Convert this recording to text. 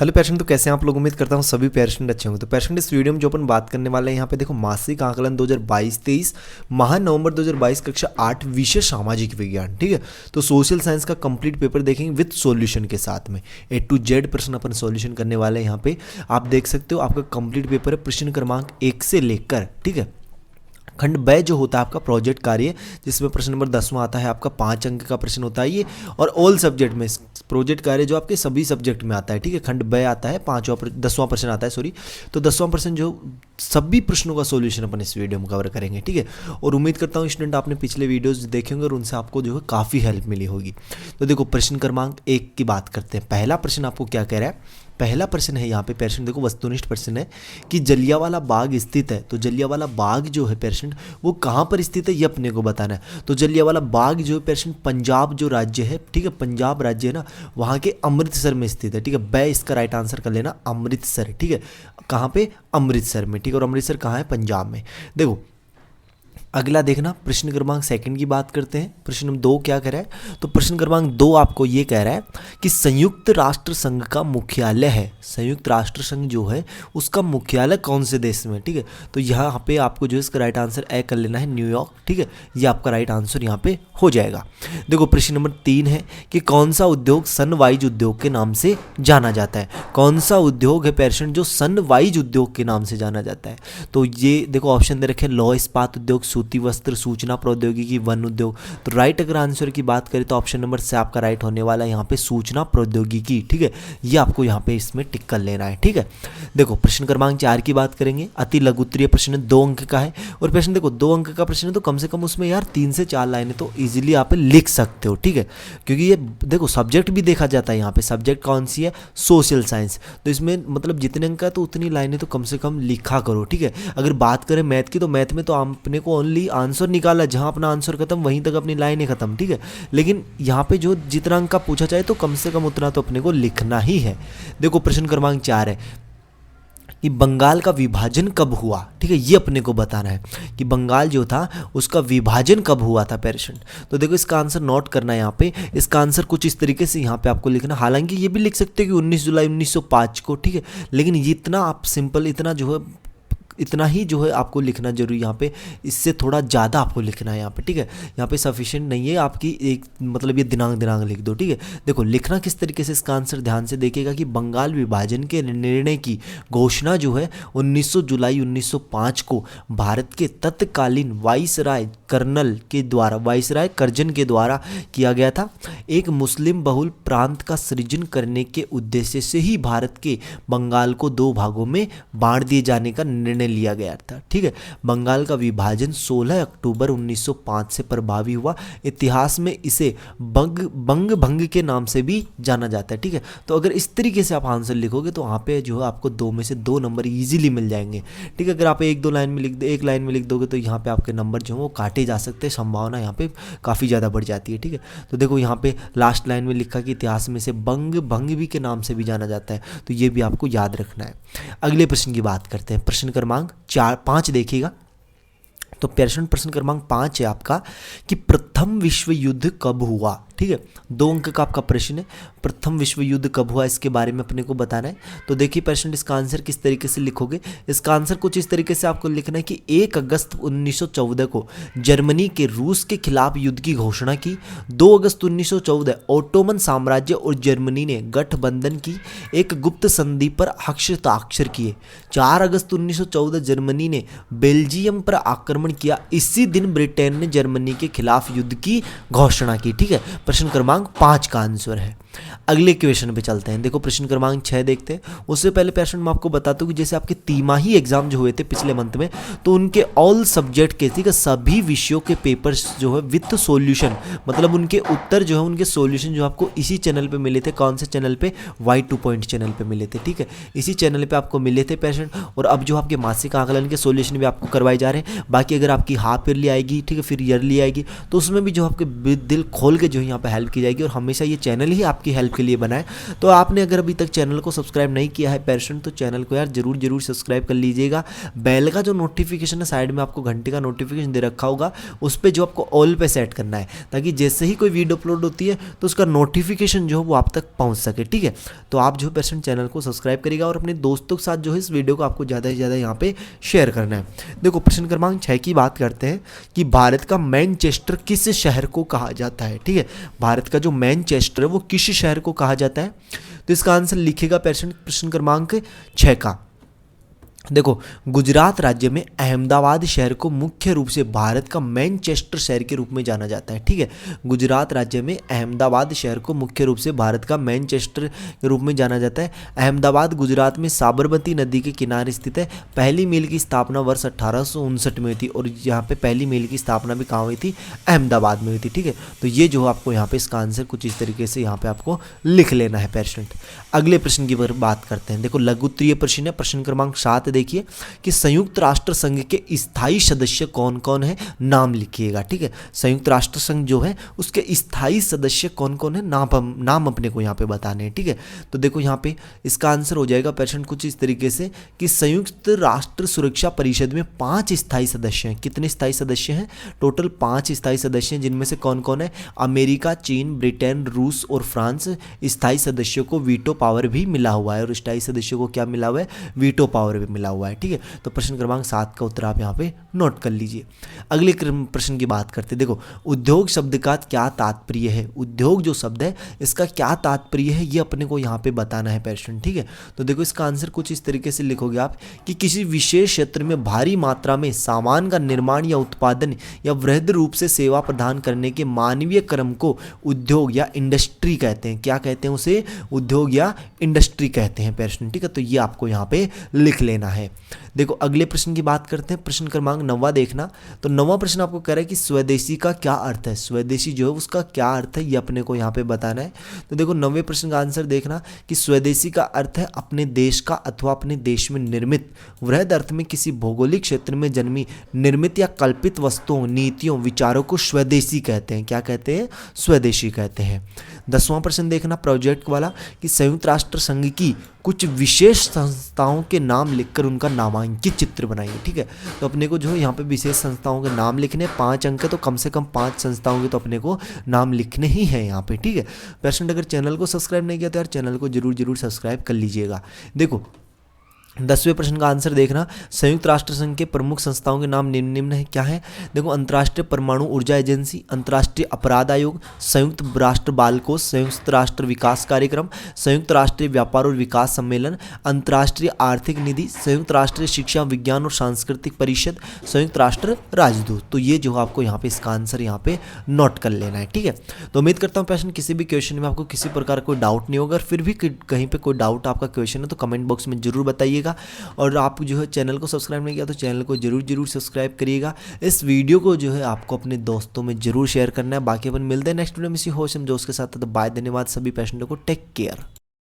Hello patient, तो कैसे हैं आप लोग। उम्मीद करता हूँ सभी पेशेंट अच्छे होंगे। तो पेशेंट इस वीडियो में जो अपन बात करने वाले हैं यहाँ पे देखो, मासिक आकलन 2022-23 माह नवंबर 2022 कक्षा 8 विषय सामाजिक विज्ञान। ठीक है, तो सोशल साइंस का कंप्लीट पेपर देखेंगे विद सॉल्यूशन के साथ में। A to Z प्रश्न अपन सॉल्यूशन करने वाले हैं। यहाँ पे आप देख सकते हो आपका कंप्लीट पेपर है प्रश्न क्रमांक 1 से लेकर, ठीक है, खंड ब जो होता है आपका प्रोजेक्ट कार्य, जिसमें प्रश्न नंबर 10वां आता है आपका 5 अंक का प्रश्न होता है ये, और ऑल सब्जेक्ट में प्रोजेक्ट कार्य जो आपके सभी सब्जेक्ट में आता है। ठीक है, खंड ब आता है 10वां प्रश्न आता है, सॉरी, तो 10वां प्रश्न जो सभी प्रश्नों का सॉल्यूशन अपन इस वीडियो में कवर करेंगे। ठीक है, और उम्मीद करता हूँ स्टूडेंट आपने पिछले वीडियोस देखे होंगे और उनसे आपको जो है काफ़ी हेल्प मिली होगी। तो देखो प्रश्न क्रमांक 1 की बात करते हैं। पहला प्रश्न आपको क्या कह रहा है, पहला प्रश्न है यहाँ पे पेशेंट, देखो वस्तुनिष्ठ प्रश्न है कि जलियांवाला बाग स्थित है। तो जलियांवाला बाग जो है पेशेंट वो कहाँ पर स्थित है ये अपने को बताना है। तो जलियांवाला बाग जो है पेशेंट पंजाब जो राज्य है, ठीक है, पंजाब राज्य है ना, वहाँ के अमृतसर में स्थित है। ठीक है, ब इसका राइट आंसर कर लेना, अमृतसर। ठीक है, कहाँ पे, अमृतसर में। ठीक है, और अमृतसर कहाँ है, पंजाब में। देखो अगला देखना, प्रश्न क्रमांक 2 की बात करते हैं। प्रश्न नंबर 2 क्या कह रहा है, तो प्रश्न क्रमांक 2 आपको ये कह रहा है कि संयुक्त राष्ट्र संघ का मुख्यालय है, संयुक्त राष्ट्र संघ जो है उसका मुख्यालय कौन से देश में। ठीक है, तो यहाँ पे आपको जो इसका राइट आंसर ए कर लेना है, न्यूयॉर्क। ठीक है, ये आपका राइट आंसर यहाँ पे हो जाएगा। देखो प्रश्न नंबर 3 है कि कौन सा उद्योग सनवाइज उद्योग के नाम से जाना जाता है। कौन सा उद्योग है पेशेंट जो सनवाइज उद्योग के नाम से जाना जाता है। तो ये देखो ऑप्शन दे रखे, लौह इस्पात उद्योग, सूती वस्त्र, सूचना प्रौद्योगिकी, वन उद्योग। तो राइट अगर आंसर की बात करें तो ऑप्शन नंबर से आपका राइट होने वाला है यहाँ पे सूचना प्रौद्योगिकी। ठीक है, ये आपको यहाँ पे इसमें टिक कर लेना है। ठीक है, देखो प्रश्न क्रमांक 4 की बात करेंगे। अति लघु उत्तरीय प्रश्न 2 अंक का है, और प्रश्न देखो 2 अंक का प्रश्न है तो कम से कम उसमें यार 3 से 4 लाइनें तो इजीली आप लिख सकते हो। ठीक है, क्योंकि ये देखो सब्जेक्ट भी देखा जाता है यहाँ पे, सब्जेक्ट कौन सी है, सोशल साइंस। तो इसमें मतलब जितने अंक का तो उतनी लाइनें तो कम से कम लिखा करो। ठीक है, अगर बात करें मैथ की तो मैथ में तो अपने को ओनली आंसर निकाला, जहां अपना आंसर खत्म वहीं तक अपनी लाइनें खत्म। ठीक है, लेकिन यहाँ पे जो जितना अंक का पूछा जाए तो कम से कम उतना तो अपने को लिखना ही है। देखो प्रश्न क्रमांक 4 है कि बंगाल का विभाजन कब हुआ। ठीक है, ये अपने को बताना है कि बंगाल जो था उसका विभाजन कब हुआ था पेशेंट। तो देखो इसका आंसर नोट करना है यहाँ पे। इसका आंसर कुछ इस तरीके से यहाँ पे आपको लिखना, हालांकि ये भी लिख सकते हो कि 19 जुलाई 1905 को। ठीक है, लेकिन इतना आप सिंपल, इतना जो है इतना ही जो है आपको लिखना जरूरी यहाँ पे, इससे थोड़ा ज़्यादा आपको लिखना है यहाँ पे। ठीक है, यहाँ पे सफिशिएंट नहीं है आपकी एक, मतलब ये दिनांक लिख दो। ठीक है, देखो लिखना किस तरीके से, इसका आंसर ध्यान से देखिएगा कि बंगाल विभाजन के निर्णय की घोषणा जो है 19 जुलाई 1905 को भारत के तत्कालीन वाइसराय कर्नल के द्वारा, वाइसराय करजन के द्वारा किया गया था। एक मुस्लिम बहुल प्रांत का सृजन करने के उद्देश्य से ही भारत के बंगाल को 2 भागों में बांट दिए जाने का निर्णय लिया गया था। ठीक है, बंगाल का विभाजन 16 अक्टूबर 1905 से प्रभावी हुआ। इतिहास में इसे बंग भंग के नाम से भी जाना जाता है। ठीक है, तो अगर इस तरीके से आप आंसर लिखोगे तो वहाँ पे जो है आपको 2 में से 2 नंबर इजीली मिल जाएंगे। ठीक है, अगर आप एक लाइन में लिख दोगे तो यहाँ पे आपके नंबर जो है वो काटे जा सकते हैं, संभावना यहाँ पे काफ़ी ज़्यादा बढ़ जाती है। ठीक है, तो देखो यहाँ पे लास्ट लाइन में लिखा कि इतिहास में से बंग भंग भी के नाम से भी जाना जाता है, तो ये भी आपको याद रखना है। अगले प्रश्न की बात करते हैं। प्रश्न क्रमांक 5 देखिएगा। तो प्रश्न क्रमांक 5 है आपका कि प्रथम विश्व युद्ध कब हुआ। ठीक है, 2 अंक का आपका प्रश्न है, प्रथम विश्व युद्ध कब हुआ इसके बारे में अपने को बताना है। तो देखिए पेशेंट इसका आंसर किस तरीके से लिखोगे, इसका आंसर कुछ इस तरीके से आपको लिखना है कि 1 अगस्त 1914 को जर्मनी के रूस के खिलाफ युद्ध की घोषणा की। 2 अगस्त 1914 ओटोमन साम्राज्य और जर्मनी ने गठबंधन की एक गुप्त संधि पर हस्ताक्षर किए। 4 अगस्त 1914 जर्मनी ने बेल्जियम पर आक्रमण किया। इसी दिन ब्रिटेन ने जर्मनी के खिलाफ युद्ध की घोषणा की। ठीक है, प्रश्न क्रमांक 5 का आंसर है। अगले क्वेश्चन पे चलते हैं। देखो प्रश्न क्रमांक 6 देखते हैं। उससे पहले पेशेंट मैं आपको बताता हूँ कि जैसे आपके तिमाही एग्जाम जो हुए थे पिछले मंथ में, तो उनके ऑल सब्जेक्ट के, ठीक है, सभी विषयों के पेपर्स जो है विथ सॉल्यूशन, मतलब उनके उत्तर जो है, उनके सॉल्यूशन जो आपको इसी चैनल पे मिले थे। कौन से चैनल पे, Y2 पॉइंट चैनल पे मिले थे। ठीक है, इसी चैनल पे आपको मिले थे पेशेंट। और अब जो आपके मासिक आकलन के सॉल्यूशन भी आपको करवाए जा रहे हैं। बाकी अगर आपकी हाफ ईयरली आएगी, ठीक है, फिर ईयरली आएगी, तो उसमें भी जो आपके दिल खोल के जो है यहाँ पे हेल्प की जाएगी। और हमेशा ये चैनल ही आप आपकी हेल्प के लिए बनाए। तो आपने अगर अभी तक चैनल को सब्सक्राइब नहीं किया है पेरेंट, तो चैनल को यार जरूर सब्सक्राइब कर लीजिएगा। बेल का जो नोटिफिकेशन है साइड में आपको घंटे का नोटिफिकेशन दे रखा होगा, उस पर जो आपको ऑल पे सेट करना है, ताकि जैसे ही कोई वीडियो अपलोड होती है तो उसका नोटिफिकेशन जो है वो आप तक पहुंच सके। ठीक है, तो आप जो पेरेंट चैनल को सब्सक्राइब करिएगा और अपने दोस्तों के साथ जो है इस वीडियो को आपको ज़्यादा से ज़्यादा यहाँ पे शेयर करना है। देखो प्रश्न क्रमांक 6 की बात करते हैं कि भारत का मैनचेस्टर किस शहर को कहा जाता है। ठीक है, भारत का जो मैनचेस्टर है वो किस शहर को कहा जाता है, तो इसका आंसर लिखेगा प्रश्न क्रमांक 6 का। देखो, गुजरात राज्य में अहमदाबाद शहर को मुख्य रूप से भारत का मैनचेस्टर शहर के रूप में जाना जाता है। ठीक है, गुजरात राज्य में अहमदाबाद शहर को मुख्य रूप से भारत का मैनचेस्टर के रूप में जाना जाता है। अहमदाबाद गुजरात में साबरमती नदी के किनारे स्थित है। पहली मील की स्थापना वर्ष 1859 में हुई थी, और यहाँ पे पहली मील की स्थापना भी कहाँ हुई थी, अहमदाबाद में हुई थी। ठीक है, तो ये जो आपको यहाँ पे इसका आंसर कुछ इस तरीके से यहाँ पे आपको लिख लेना है पेरेंट। अगले प्रश्न की बात करते हैं। देखो, लघु उत्तरीय प्रश्न है, प्रश्न क्रमांक 7 देखिए कि संयुक्त राष्ट्र संघ के स्थायी सदस्य कौन कौन है, नाम लिखिएगा। ठीक है, संयुक्त राष्ट्र संघ जो है उसके स्थायी सदस्य कौन कौन है, नाम अपने को यहाँ पे बताने हैं। ठीक है, तो देखो यहाँ पे इसका आंसर हो जाएगा पेरेंट कुछ इस तरीके से कि संयुक्त राष्ट्र सुरक्षा परिषद में 5 स्थायी सदस्य हैं। कितने स्थायी सदस्य हैं, टोटल 5 स्थायी सदस्य हैं, जिनमें से कौन कौन है, अमेरिका, चीन, ब्रिटेन, रूस और फ्रांस। स्थायी सदस्यों को वीटो पावर भी मिला हुआ है, और स्थायी सदस्यों को क्या मिला हुआ है, वीटो पावर भी मिला हुआ है। ठीक है, तो प्रश्न क्रमांक 7 का उत्तर आप यहाँ पे नोट कर लीजिए। अगले प्रश्न की बात करते हैं। देखो, उद्योग शब्द का क्या तात्पर्य है, उद्योग जो शब्द है इसका क्या तात्पर्य है, ये अपने को यहाँ पे बताना है पेरेंट। ठीक है, तो देखो इसका आंसर कुछ इस तरीके से लिखोगे आप कि किसी विशेष क्षेत्र में भारी मात्रा में सामान का निर्माण या उत्पादन या वृहद रूप से सेवा प्रदान करने के मानवीय क्रम को उद्योग या इंडस्ट्री कहते हैं। क्या कहते हैं उसे, उद्योग या इंडस्ट्री कहते हैं पेरेंट। ठीक है, तो ये आपको यहाँ पे लिख लेना है। देखो, अगले प्रश्न की बात करते हैं, प्रश्न क्रमांक 9 देखना। तो 9वां प्रश्न आपको कह रहा है कि स्वदेशी का क्या अर्थ है, स्वदेशी जो है उसका क्या अर्थ है, ये अपने को यहाँ पे बताना है। तो देखो 9वें प्रश्न का आंसर देखना कि स्वदेशी का अर्थ है अपने देश का अथवा अपने देश में निर्मित, वृहद अर्थ में किसी भौगोलिक क्षेत्र में जन्मी निर्मित या कल्पित वस्तुओं, नीतियों, विचारों को स्वदेशी कहते हैं। क्या कहते हैं, स्वदेशी कहते हैं। 10वां प्रश्न देखना प्रोजेक्ट वाला कि संयुक्त राष्ट्र संघ की कुछ विशेष संस्थाओं के नाम लिखकर उनका नामांकित चित्र बनाइए। ठीक है, तो अपने को जो है यहाँ पे विशेष संस्थाओं के नाम लिखने, 5 अंक है तो कम से कम 5 संस्थाओं के तो अपने को नाम लिखने ही है यहाँ पे। ठीक है, पेरेंट अगर चैनल को सब्सक्राइब नहीं किया तो यार चैनल को जरूर सब्सक्राइब कर लीजिएगा। देखो 10वें प्रश्न का आंसर देखना, संयुक्त राष्ट्र संघ के प्रमुख संस्थाओं के नाम निम्न है। क्या है, देखो अंतर्राष्ट्रीय परमाणु ऊर्जा एजेंसी, अंतर्राष्ट्रीय अपराध आयोग, संयुक्त राष्ट्र बाल कोष, संयुक्त राष्ट्र विकास कार्यक्रम, संयुक्त राष्ट्रीय व्यापार और विकास सम्मेलन, अंतर्राष्ट्रीय आर्थिक निधि, संयुक्त राष्ट्रीय शिक्षा विज्ञान और सांस्कृतिक परिषद, संयुक्त राष्ट्र राजदूत। तो ये जो आपको यहाँ पे इसका आंसर यहाँ पे नोट कर लेना है। ठीक है, तो उम्मीद करता हूँ पेरेंट किसी भी क्वेश्चन में आपको किसी प्रकार कोई डाउट नहीं होगा। फिर भी कहीं पे कोई डाउट आपका क्वेश्चन है तो कमेंट बॉक्स में जरूर बताइएगा। और आप जो है चैनल को सब्सक्राइब नहीं किया तो चैनल को जरूर सब्सक्राइब करिएगा। इस वीडियो को जो है आपको अपने दोस्तों में जरूर शेयर करना है। बाकी अपन मिलते हैं नेक्स्ट वीडियो में इसी होशम जोश के साथ। तो बाय, धन्यवाद सभी पेशेंटों को, टेक केयर।